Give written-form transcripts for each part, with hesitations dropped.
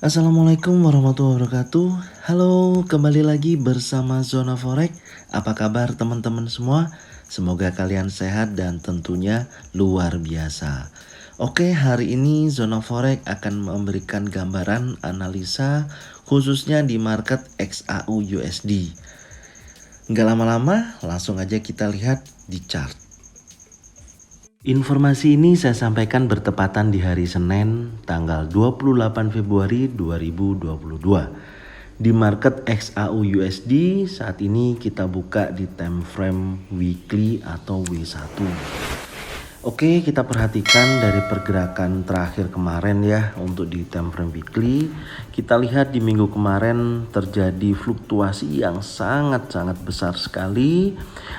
Assalamualaikum warahmatullahi wabarakatuh. Halo, kembali lagi bersama Zona Forex. Apa kabar teman-teman semua? Semoga kalian sehat dan tentunya luar biasa. Oke, hari ini Zona Forex akan memberikan gambaran analisa khususnya di market XAU USD. Nggak lama-lama, langsung aja kita lihat di chart. Informasi ini saya sampaikan bertepatan di hari Senin tanggal 28 Februari 2022. Di market XAU USD saat ini kita buka di time frame weekly atau W1. Oke, kita perhatikan dari pergerakan terakhir kemarin ya untuk di time frame weekly. Kita lihat di minggu kemarin terjadi fluktuasi yang sangat-sangat besar sekali.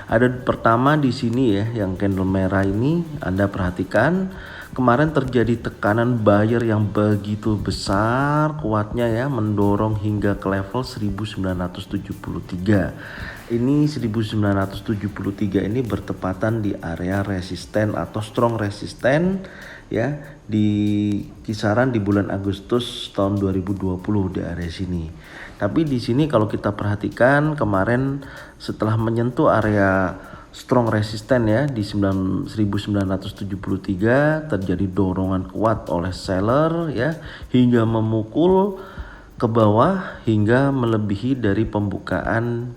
Ada pertama di sini ya yang candle merah ini, Anda perhatikan kemarin terjadi tekanan buyer yang begitu besar kuatnya ya, mendorong hingga ke level 1973. Ini 1973 ini bertepatan di area resisten atau strong resisten ya, di kisaran di bulan Agustus tahun 2020 di area sini. Tapi di sini kalau kita perhatikan kemarin setelah menyentuh area strong resisten ya di 1973 terjadi dorongan kuat oleh seller ya hingga memukul ke bawah hingga melebihi dari pembukaan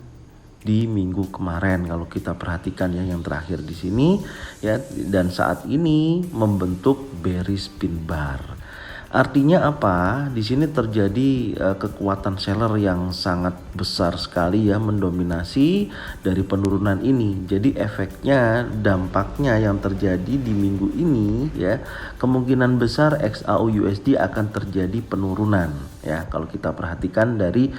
di minggu kemarin kalau kita perhatikan ya yang terakhir di sini ya, dan saat ini membentuk bearish pin bar. Artinya apa? Di sini terjadi kekuatan seller yang sangat besar sekali ya mendominasi dari penurunan ini. Jadi efeknya, dampaknya yang terjadi di minggu ini ya, kemungkinan besar XAU USD akan terjadi penurunan ya kalau kita perhatikan dari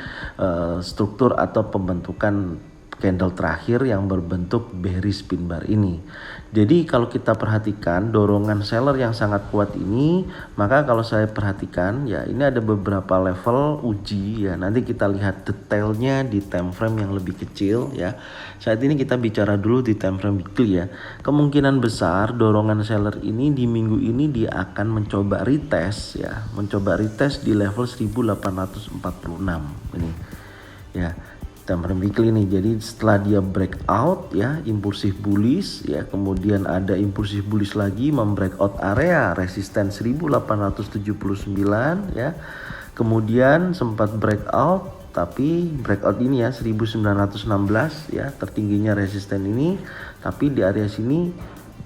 struktur atau pembentukan candle terakhir yang berbentuk bearish pin bar ini. Jadi kalau kita perhatikan dorongan seller yang sangat kuat ini, maka kalau saya perhatikan ya ini ada beberapa level uji ya. Nanti kita lihat detailnya di time frame yang lebih kecil ya. Saat ini kita bicara dulu di time frame weekly ya. Kemungkinan besar dorongan seller ini di minggu ini dia akan mencoba retest ya, mencoba retest di level 1846 ini. Ya, time frame weekly nih. Jadi setelah dia breakout ya, impulsif bullish ya, kemudian ada impulsif bullish lagi membreakout area resisten 1879 ya. Kemudian sempat breakout, tapi breakout ini ya 1916 ya, tertingginya resisten ini, tapi di area sini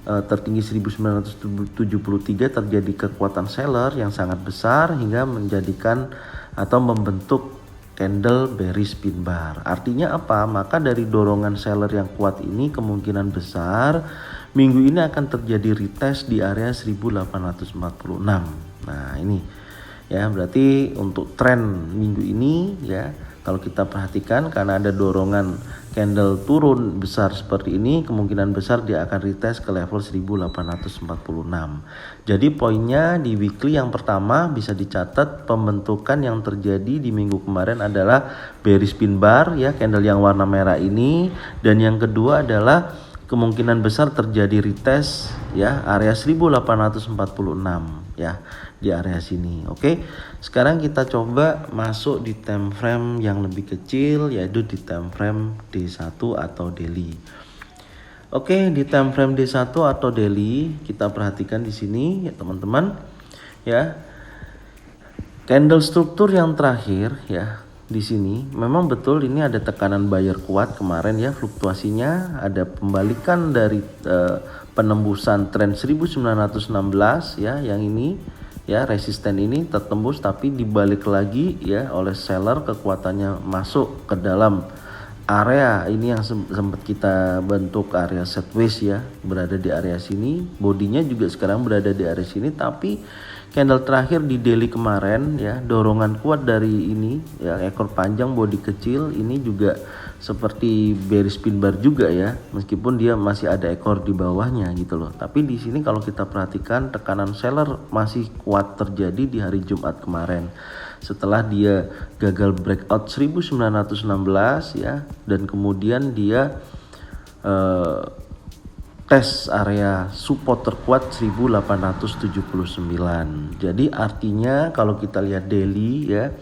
tertinggi 1973 terjadi kekuatan seller yang sangat besar hingga menjadikan atau membentuk candle bearish pin bar. Artinya apa? Maka dari dorongan seller yang kuat ini kemungkinan besar minggu ini akan terjadi retest di area 1846. Nah ini ya, berarti untuk tren minggu ini ya, kalau kita perhatikan karena ada dorongan candle turun besar seperti ini, kemungkinan besar dia akan retest ke level 1846. Jadi poinnya di weekly yang pertama bisa dicatat pembentukan yang terjadi di minggu kemarin adalah bearish pin bar ya, candle yang warna merah ini, dan yang kedua adalah kemungkinan besar terjadi retest ya area 1846 ya di area sini. Oke. Sekarang kita coba masuk di time frame yang lebih kecil, yaitu di time frame D1 atau daily. Oke, di time frame D1 atau daily kita perhatikan di sini ya teman-teman ya. Candle struktur yang terakhir ya, di sini memang betul ini ada tekanan buyer kuat kemarin ya, fluktuasinya ada pembalikan dari penembusan tren 1916 ya, yang ini ya, resisten ini tertembus tapi dibalik lagi ya oleh seller, kekuatannya masuk ke dalam area ini yang sempat kita bentuk area sideways ya, berada di area sini, bodinya juga sekarang berada di area sini, tapi candle terakhir di daily kemarin ya, dorongan kuat dari ini ya, ekor panjang bodi kecil ini juga seperti bearish pin bar juga ya, meskipun dia masih ada ekor di bawahnya gitu loh. Tapi di sini kalau kita perhatikan tekanan seller masih kuat terjadi di hari Jumat kemarin setelah dia gagal breakout 1916 ya, dan kemudian dia tes area support terkuat 1879. Jadi artinya kalau kita lihat daily ya,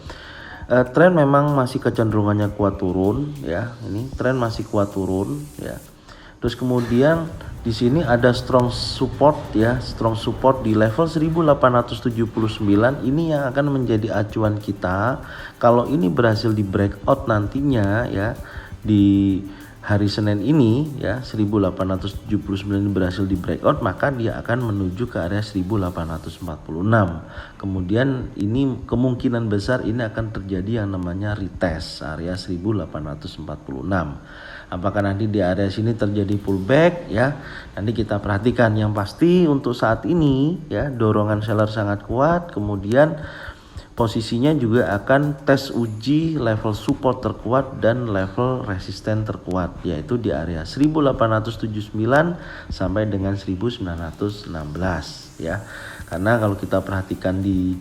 tren memang masih kecenderungannya kuat turun ya. Ini tren masih kuat turun ya. Terus kemudian di sini ada strong support ya, strong support di level 1879. Ini yang akan menjadi acuan kita. Kalau ini berhasil di breakout nantinya ya di hari Senin ini ya, 1879 berhasil di breakout, maka dia akan menuju ke area 1846. Kemudian ini kemungkinan besar ini akan terjadi yang namanya retest area 1846. Apakah nanti di area sini terjadi pullback ya? Nanti kita perhatikan. Yang pasti untuk saat ini ya, dorongan seller sangat kuat, kemudian posisinya juga akan tes uji level support terkuat dan level resisten terkuat, yaitu di area 1879 sampai dengan 1916 ya. Karena kalau kita perhatikan di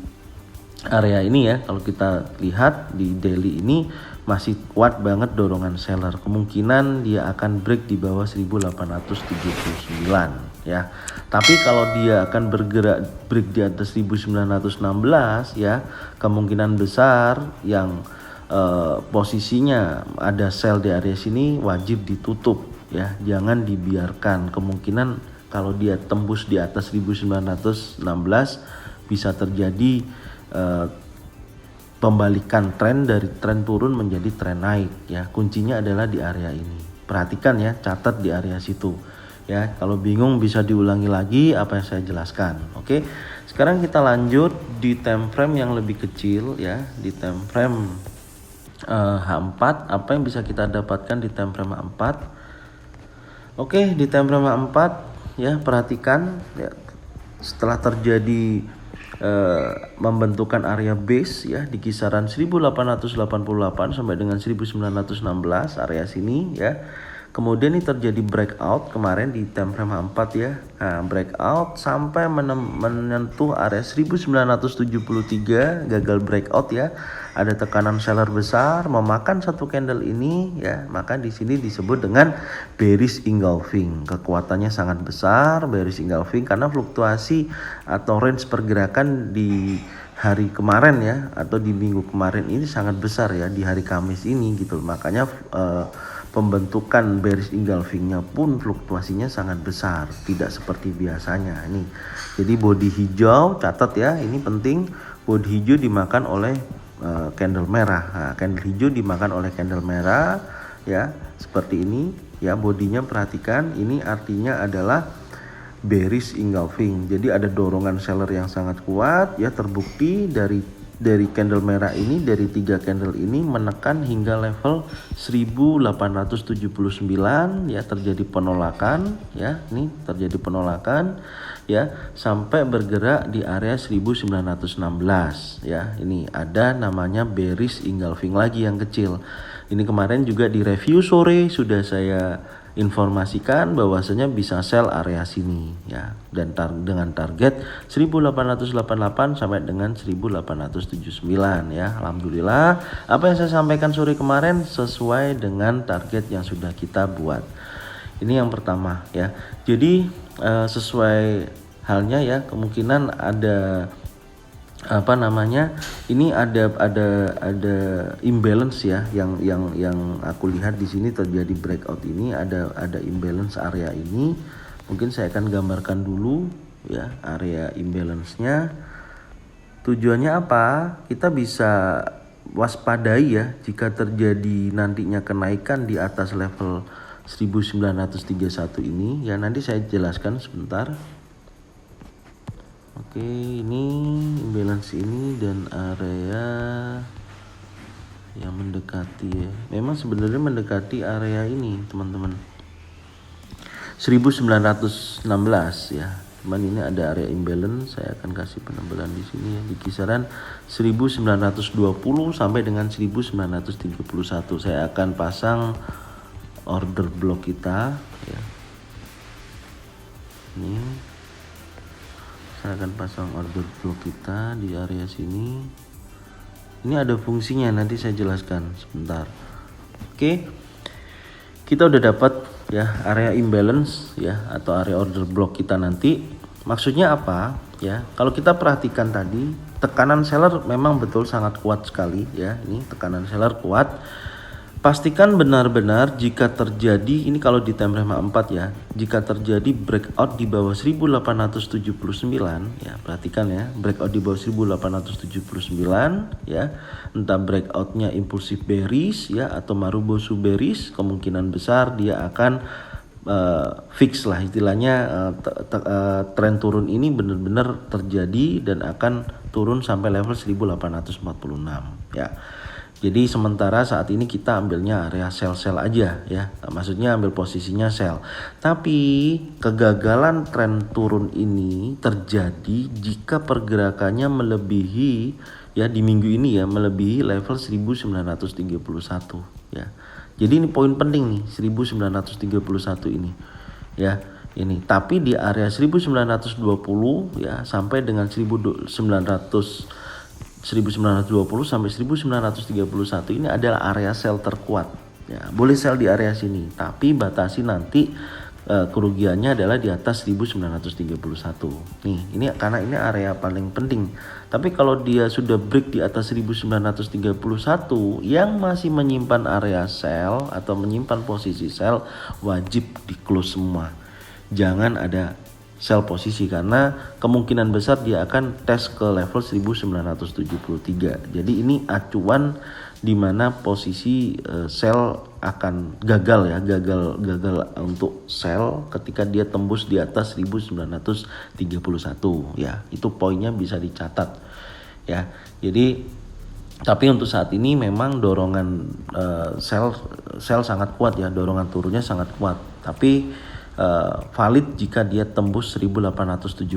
area ini ya, kalau kita lihat di daily ini masih kuat banget dorongan seller. Kemungkinan dia akan break di bawah 1879 ya. Tapi kalau dia akan bergerak break di atas 1916 ya, kemungkinan besar yang posisinya ada sell di area sini wajib ditutup ya. Jangan dibiarkan. Kemungkinan kalau dia tembus di atas 1916 bisa terjadi pembalikan tren dari tren turun menjadi tren naik ya. Kuncinya adalah di area ini. Perhatikan ya, catat di area situ ya. Kalau bingung bisa diulangi lagi apa yang saya jelaskan. Oke. Sekarang kita lanjut di time frame yang lebih kecil ya, di time frame H4. Apa yang bisa kita dapatkan di time frame H4? Oke, di time frame H4 ya, perhatikan ya, setelah terjadi membentukan area base ya di kisaran 1888 sampai dengan 1916 area sini ya. Kemudian ini terjadi breakout kemarin di time frame H4 ya. Nah, breakout sampai menyentuh area 1973, gagal breakout ya. Ada tekanan seller besar memakan satu candle ini ya, maka di sini disebut dengan bearish engulfing. Kekuatannya sangat besar bearish engulfing karena fluktuasi atau range pergerakan di hari kemarin ya, atau di minggu kemarin ini sangat besar ya, di hari Kamis ini gitu. Makanya pembentukan bearish engulfingnya pun fluktuasinya sangat besar, tidak seperti biasanya ini. Jadi body hijau, catat ya, ini penting, body hijau dimakan oleh candle merah. Nah, candle hijau dimakan oleh candle merah ya, seperti ini ya. Bodinya perhatikan, ini artinya adalah bearish engulfing. Jadi ada dorongan seller yang sangat kuat ya, terbukti dari candle merah ini, dari 3 candle ini menekan hingga level 1879 ya, terjadi penolakan ya, ini terjadi penolakan ya, sampai bergerak di area 1916 ya. Ini ada namanya bearish engulfing lagi yang kecil. Ini kemarin juga di review sore sudah saya informasikan bahwasanya bisa sell area sini ya, dan dengan target 1888 sampai dengan 1879 ya. Alhamdulillah apa yang saya sampaikan sore kemarin sesuai dengan target yang sudah kita buat. Ini yang pertama ya. Jadi sesuai halnya ya, kemungkinan ada ini ada imbalance ya, yang aku lihat di sini terjadi breakout ini, ada imbalance area ini. Mungkin saya akan gambarkan dulu ya area imbalance-nya. Tujuannya apa? Kita bisa waspadai ya jika terjadi nantinya kenaikan di atas level 1931 ini ya. Nanti saya jelaskan sebentar. Oke, ini imbalance ini dan area yang mendekati ya. Memang sebenarnya mendekati area ini, teman-teman. 1916 ya. Cuman ini ada area imbalance, saya akan kasih penebalan di sini ya, di kisaran 1920 sampai dengan 1931. Saya akan pasang order block kita ya. Ini saya akan pasang order block kita di area sini. Ini ada fungsinya, nanti saya jelaskan sebentar. Oke, kita udah dapat ya area imbalance ya atau area order block kita nanti. Maksudnya apa ya? Kalau kita perhatikan tadi tekanan seller memang betul sangat kuat sekali ya. Ini tekanan seller kuat. Pastikan benar-benar jika terjadi, ini kalau di time frame 4 ya, jika terjadi breakout di bawah 1879 ya, perhatikan ya, breakout di bawah 1879 ya, entah breakoutnya impulsif bearish ya atau marubozu bearish, kemungkinan besar dia akan fix lah istilahnya, tren turun ini benar-benar terjadi dan akan turun sampai level 1846 ya. Jadi sementara saat ini kita ambilnya area sell aja ya, maksudnya ambil posisinya sell. Tapi kegagalan tren turun ini terjadi jika pergerakannya melebihi ya di minggu ini ya, melebihi level 1931 ya. Jadi ini poin penting nih, 1931 ini ya. Ini tapi di area 1920 ya sampai dengan 1920 sampai 1931 ini adalah area sell terkuat ya. Boleh sell di area sini tapi batasi nanti kerugiannya adalah di atas 1931 nih. Ini karena ini area paling penting. Tapi kalau dia sudah break di atas 1931 yang masih menyimpan area sell atau menyimpan posisi sell, wajib di close semua, jangan ada sell posisi karena kemungkinan besar dia akan tes ke level 1973. Jadi ini acuan di mana posisi sell akan gagal ya, gagal untuk sell ketika dia tembus di atas 1931 ya. Itu poinnya bisa dicatat ya. Jadi tapi untuk saat ini memang dorongan sell sangat kuat ya, dorongan turunnya sangat kuat. Tapi valid jika dia tembus 1879,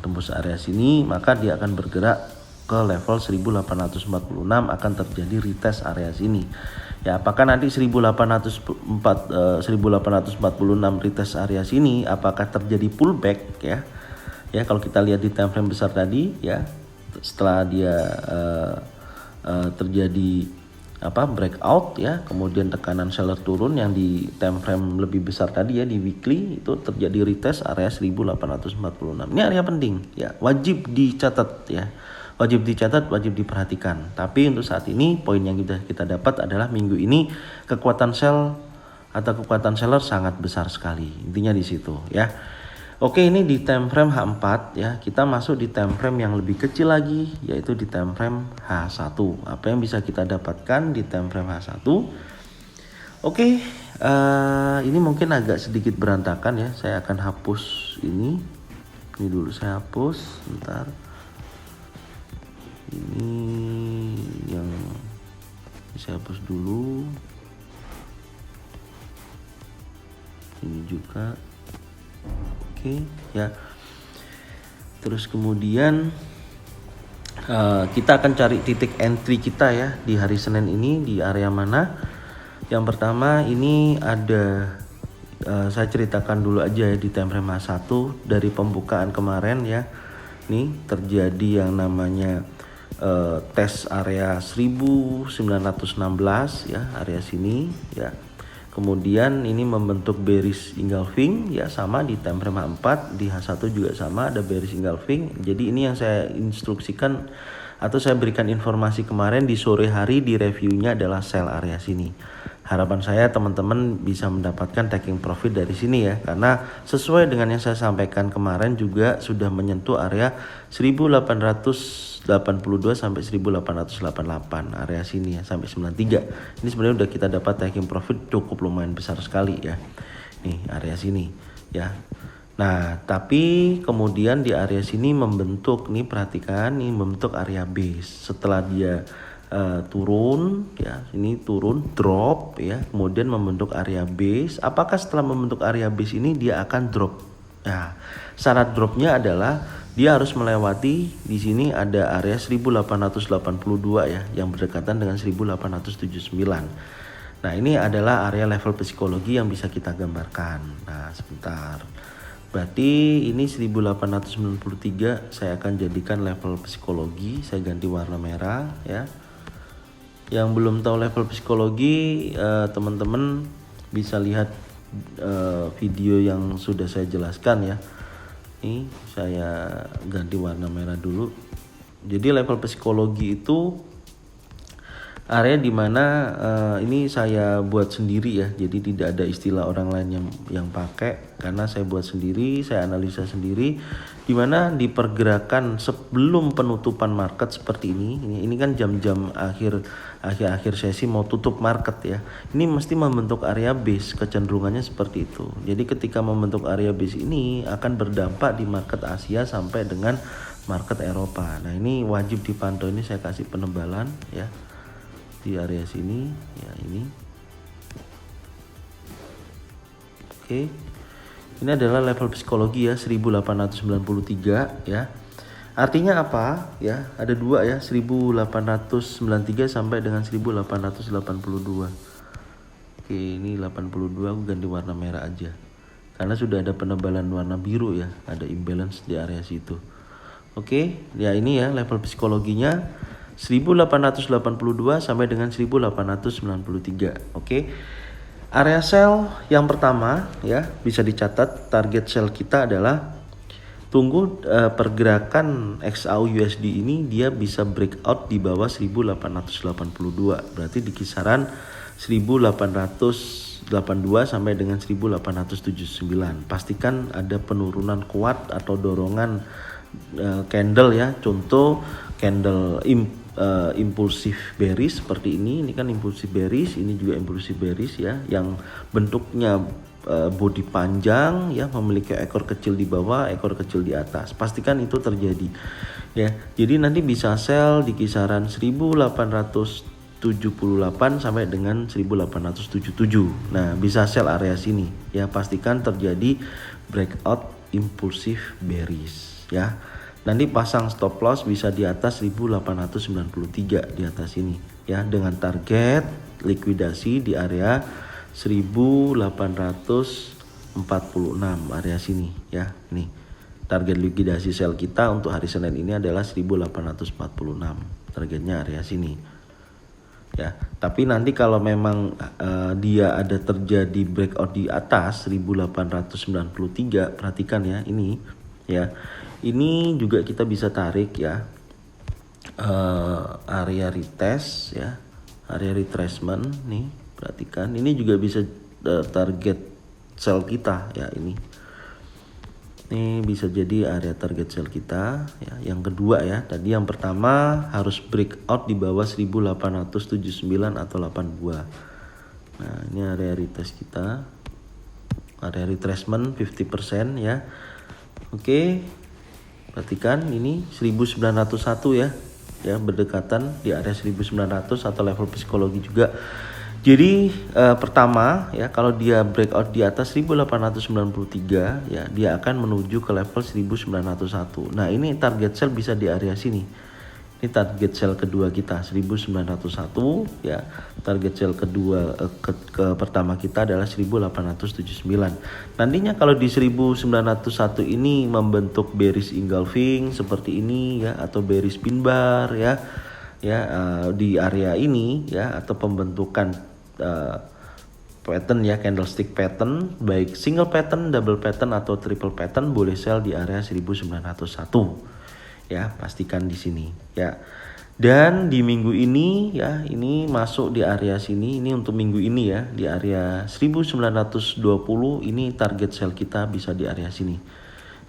tembus area sini, maka dia akan bergerak ke level 1846, akan terjadi retest area sini ya. Apakah nanti 1846 retest area sini apakah terjadi pullback ya? Ya kalau kita lihat di time frame besar tadi ya, setelah dia terjadi breakout ya, kemudian tekanan seller turun yang di time frame lebih besar tadi ya, di weekly itu terjadi retest area 1846. Ini area penting ya, wajib dicatat ya, wajib diperhatikan. Tapi untuk saat ini poin yang kita dapat adalah minggu ini kekuatan sell atau kekuatan seller sangat besar sekali, intinya di situ ya. Oke, ini di time frame H4 ya. Kita masuk di time frame yang lebih kecil lagi, yaitu di time frame H1. Apa yang bisa kita dapatkan di time frame H1? Oke, ini mungkin agak sedikit berantakan ya. Saya akan hapus ini. Ini dulu saya hapus, bentar. Ini yang saya hapus dulu. Ini juga. Oke ya. Terus kemudian kita akan cari titik entry kita ya di hari Senin ini di area mana. Yang pertama ini ada saya ceritakan dulu aja ya di time frame H1 dari pembukaan kemarin ya. Nih terjadi yang namanya tes area 1916 ya, area sini ya. Kemudian ini membentuk bearish engulfing ya, sama di time frame H4, di H1 juga sama ada bearish engulfing. Jadi ini yang saya instruksikan atau saya berikan informasi kemarin di sore hari di reviewnya adalah sell area sini. Harapan saya teman-teman bisa mendapatkan taking profit dari sini ya, karena sesuai dengan yang saya sampaikan kemarin juga sudah menyentuh area 1882 sampai 1888 area sini ya, sampai 93. Ini sebenarnya udah kita dapat taking profit cukup lumayan besar sekali ya. Nih area sini ya. Nah, tapi kemudian di area sini membentuk, nih perhatikan, nih membentuk area base. Setelah dia turun ya, ini turun drop ya, kemudian membentuk area base. Apakah setelah membentuk area base ini dia akan drop? Nah, syarat dropnya adalah dia harus melewati di sini ada area 1882 ya, yang berdekatan dengan 1879. Nah, ini adalah area level psikologi yang bisa kita gambarkan. Nah, sebentar. Berarti ini 1893 saya akan jadikan level psikologi, saya ganti warna merah ya. Yang belum tahu level psikologi, teman-teman bisa lihat video yang sudah saya jelaskan ya. Ini saya ganti warna merah dulu. Jadi level psikologi itu area dimana ini saya buat sendiri ya. Jadi tidak ada istilah orang lain yang pakai, karena saya buat sendiri, saya analisa sendiri. Dimana di pergerakan sebelum penutupan market seperti ini kan jam-jam akhir sesi mau tutup market ya. Ini mesti membentuk area base, kecenderungannya seperti itu. Jadi ketika membentuk area base ini akan berdampak di market Asia sampai dengan market Eropa. Nah ini wajib dipantau, ini saya kasih penebalan ya di area sini ya ini. Oke. Ini adalah level psikologi ya 1893 ya. Artinya apa ya? Ada dua ya, 1893 sampai dengan 1882. Oke, ini 82 aku ganti warna merah aja. Karena sudah ada penebalan warna biru ya, ada imbalance di area situ. Oke, ya ini ya level psikologinya 1882 sampai dengan 1893. Oke. Area sell yang pertama ya bisa dicatat, target sell kita adalah tunggu pergerakan XAU USD ini dia bisa breakout di bawah 1882. Berarti di kisaran 1882 sampai dengan 1879. Pastikan ada penurunan kuat atau dorongan candle ya. Contoh candle impulsif bearish seperti ini kan impulsif bearish, ini juga impulsif bearish ya, yang bentuknya body panjang ya, memiliki ekor kecil di bawah, ekor kecil di atas. Pastikan itu terjadi ya. Jadi nanti bisa sell di kisaran 1878 sampai dengan 1877. Nah, bisa sell area sini ya. Pastikan terjadi breakout impulsif bearish ya. Nanti pasang stop loss bisa di atas 1893 di atas ini ya, dengan target likuidasi di area 1846 area sini ya. Nih target likuidasi sell kita untuk hari Senin ini adalah 1846, targetnya area sini ya. Tapi nanti kalau memang dia ada terjadi breakout di atas 1893, perhatikan ya ini ya. Ini juga kita bisa tarik ya area retest ya, area retracement nih, perhatikan ini juga bisa target sell kita ya. Ini bisa jadi area target sell kita ya. Yang kedua ya, tadi yang pertama harus breakout di bawah 1879 atau 82. Nah ini area retest kita, area retracement 50% ya. Oke. Perhatikan ini 1901 ya berdekatan di area 1900 atau level psikologi juga. Jadi pertama ya, kalau dia breakout di atas 1893 ya, dia akan menuju ke level 1901. Nah ini target sell bisa di area sini. Ini target sell kedua kita 1901 ya. Target sell kedua ke pertama kita adalah 1879. Nantinya kalau di 1901 ini membentuk bearish engulfing seperti ini ya, atau bearish pin bar ya di area ini ya, atau pembentukan pattern ya, candlestick pattern, baik single pattern, double pattern atau triple pattern, boleh sell di area 1901 ya. Pastikan di sini ya. Dan di minggu ini ya, ini masuk di area sini, ini untuk minggu ini ya, di area 1920 ini target sell kita bisa di area sini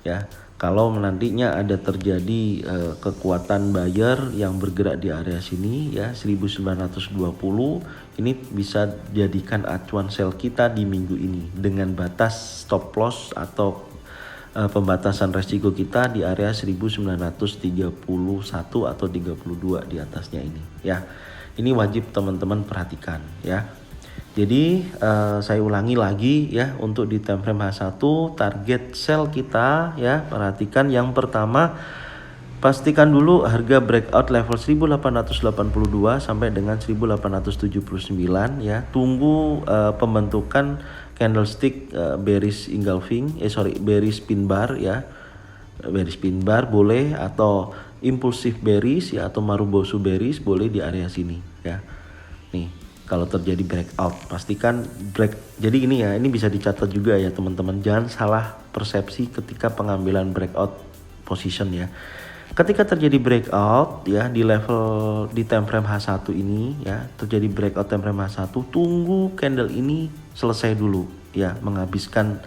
ya. Kalau nantinya ada terjadi kekuatan buyer yang bergerak di area sini ya 1920, ini bisa jadikan acuan sell kita di minggu ini dengan batas stop loss atau pembatasan resiko kita di area 1931 atau 32 di atasnya ini ya. Ini wajib teman-teman perhatikan ya. Jadi saya ulangi lagi ya, untuk di time frame H1 target sell kita ya, perhatikan yang pertama, pastikan dulu harga breakout level 1882 sampai dengan 1879 ya. Tunggu pembentukan candlestick bearish engulfing bearish pin bar ya. Bearish pin bar boleh, atau impulsif bearish ya, atau marubosu bearish boleh di area sini ya. Nih kalau terjadi breakout. Pastikan jadi ini ya, ini bisa dicatat juga ya teman-teman, jangan salah persepsi ketika pengambilan breakout position ya. Ketika terjadi breakout ya di level di time frame H1 ini ya, terjadi breakout time frame H1, tunggu candle ini selesai dulu ya, menghabiskan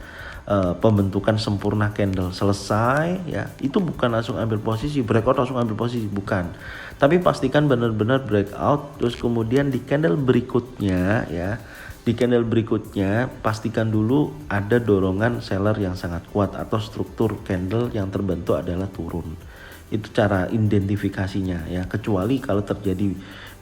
pembentukan sempurna candle selesai ya. Itu bukan langsung ambil posisi breakout, langsung ambil posisi, bukan, tapi pastikan benar-benar breakout. Terus kemudian di candle berikutnya ya, di candle berikutnya pastikan dulu ada dorongan seller yang sangat kuat atau struktur candle yang terbentuk adalah turun. Itu cara identifikasinya ya. Kecuali kalau terjadi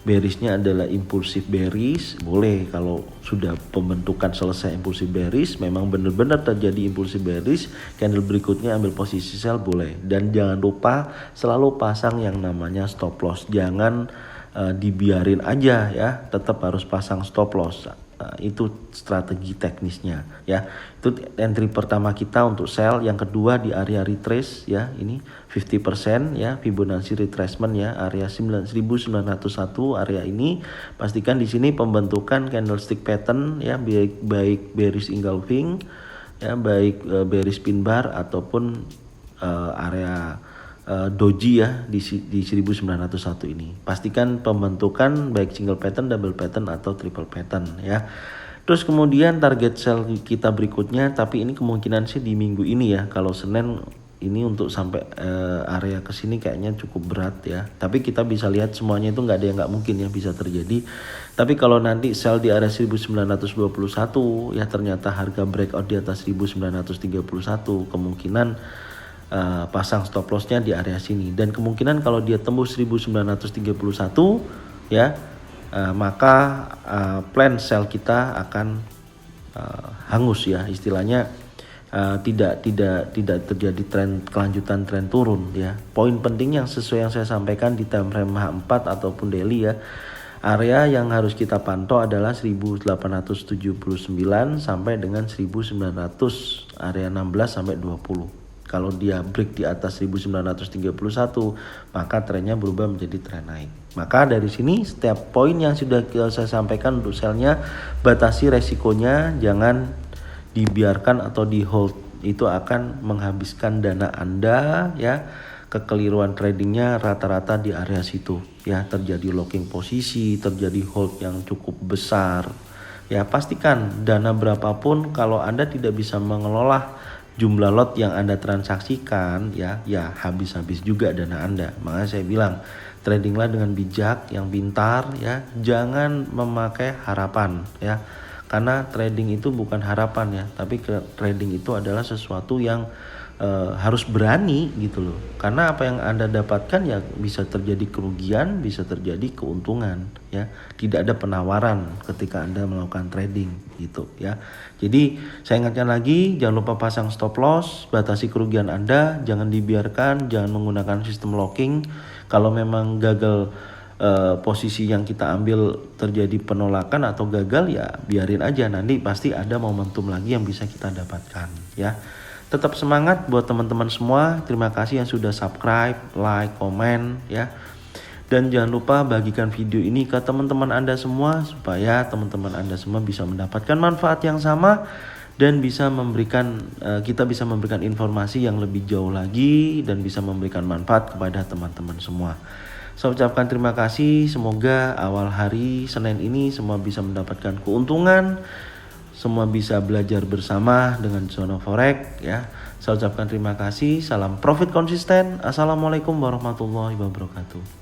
bearishnya adalah impulsif bearish, boleh. Kalau sudah pembentukan selesai impulsif bearish, memang benar-benar terjadi impulsif bearish, candle berikutnya ambil posisi sell, boleh. Dan jangan lupa selalu pasang yang namanya stop loss, jangan dibiarin aja ya, tetap harus pasang stop loss. Itu strategi teknisnya ya. Itu entry pertama kita untuk sell. Yang kedua di area retrace ya, ini 50% ya, Fibonacci retracement ya, area 1901 area ini. Pastikan di sini pembentukan candlestick pattern ya, baik bearish engulfing ya, baik bearish pin bar ataupun area doji ya di 1901 ini. Pastikan pembentukan baik single pattern, double pattern atau triple pattern ya. Terus kemudian target sell kita berikutnya, tapi ini kemungkinan sih di minggu ini ya. Kalau Senin ini untuk sampai area ke sini kayaknya cukup berat ya. Tapi kita bisa lihat semuanya itu nggak ada yang nggak mungkin ya, bisa terjadi. Tapi kalau nanti sell di area 1921 ya, ternyata harga breakout di atas 1931, kemungkinan pasang stop lossnya di area sini. Dan kemungkinan kalau dia tembus 1931 ya, maka plan sell kita akan hangus ya, istilahnya tidak terjadi kelanjutan tren turun ya. Poin penting yang sesuai yang saya sampaikan di time frame H4 ataupun daily ya, area yang harus kita pantau adalah 1879 sampai dengan 1900, area 16 sampai 20. Kalau dia break di atas 1931, maka trennya berubah menjadi tren naik. Maka dari sini setiap poin yang sudah saya sampaikan untuk sellnya, batasi resikonya, jangan dibiarkan atau di hold. Itu akan menghabiskan dana Anda ya. Kekeliruan tradingnya rata-rata di area situ ya, terjadi locking posisi, terjadi hold yang cukup besar ya. Pastikan dana berapapun, kalau Anda tidak bisa mengelola jumlah lot yang Anda transaksikan ya habis-habis juga dana Anda. Makanya saya bilang, tradinglah dengan bijak, yang pintar ya, jangan memakai harapan ya. Karena trading itu bukan harapan ya, tapi trading itu adalah sesuatu yang harus berani gitu loh. Karena apa yang Anda dapatkan ya bisa terjadi kerugian, bisa terjadi keuntungan ya. Tidak ada penawaran ketika Anda melakukan trading gitu ya. Jadi saya ingatkan lagi, jangan lupa pasang stop loss, batasi kerugian Anda, jangan dibiarkan, jangan menggunakan sistem locking. Kalau memang gagal posisi yang kita ambil terjadi penolakan atau gagal, ya biarin aja, nanti pasti ada momentum lagi yang bisa kita dapatkan ya. Tetap semangat buat teman-teman semua. Terima kasih yang sudah subscribe, like, komen ya. Dan jangan lupa bagikan video ini ke teman-teman Anda semua, supaya teman-teman Anda semua bisa mendapatkan manfaat yang sama dan bisa memberikan kita bisa memberikan informasi yang lebih jauh lagi dan bisa memberikan manfaat kepada teman-teman semua. Saya ucapkan terima kasih. Semoga awal hari Senin ini semua bisa mendapatkan keuntungan. Semua bisa belajar bersama dengan Zona Forex ya. Saya ucapkan terima kasih. Salam profit konsisten. Assalamualaikum warahmatullahi wabarakatuh.